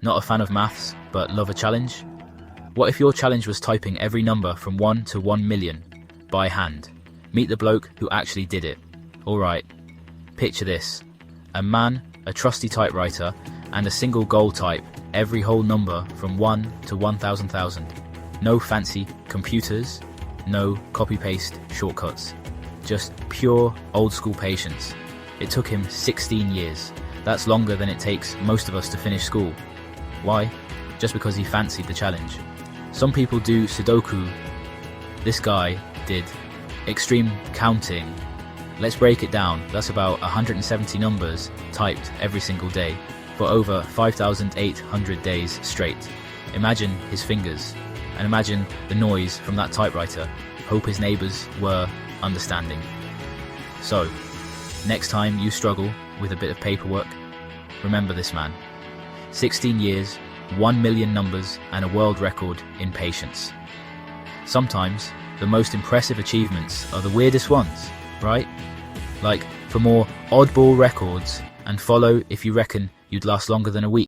Not a fan of maths, but love a challenge? What if your challenge was typing every number from 1 to 1 million by hand? Meet the bloke who actually did it. Alright, picture this. A man, a trusty typewriter, and a single goal type every whole number from 1 to 1,000,000. No fancy computers, no copy-paste shortcuts. Just pure old-school patience. It took him 16 years. That's longer than it takes most of us to finish school. Why? Just because he fancied the challenge. Some people do Sudoku. This guy did extreme counting. Let's break it down. That's about 170 numbers typed every single day for over 5,800 days straight. Imagine his fingers and imagine the noise from that typewriter. Hope his neighbors were understanding. So, next time you struggle with a bit of paperwork, remember this man. 16 years, 1 million numbers, and a world record in patience. Sometimes, the most impressive achievements are the weirdest ones, right? Like, for more oddball records, and follow if you reckon you'd last longer than a week.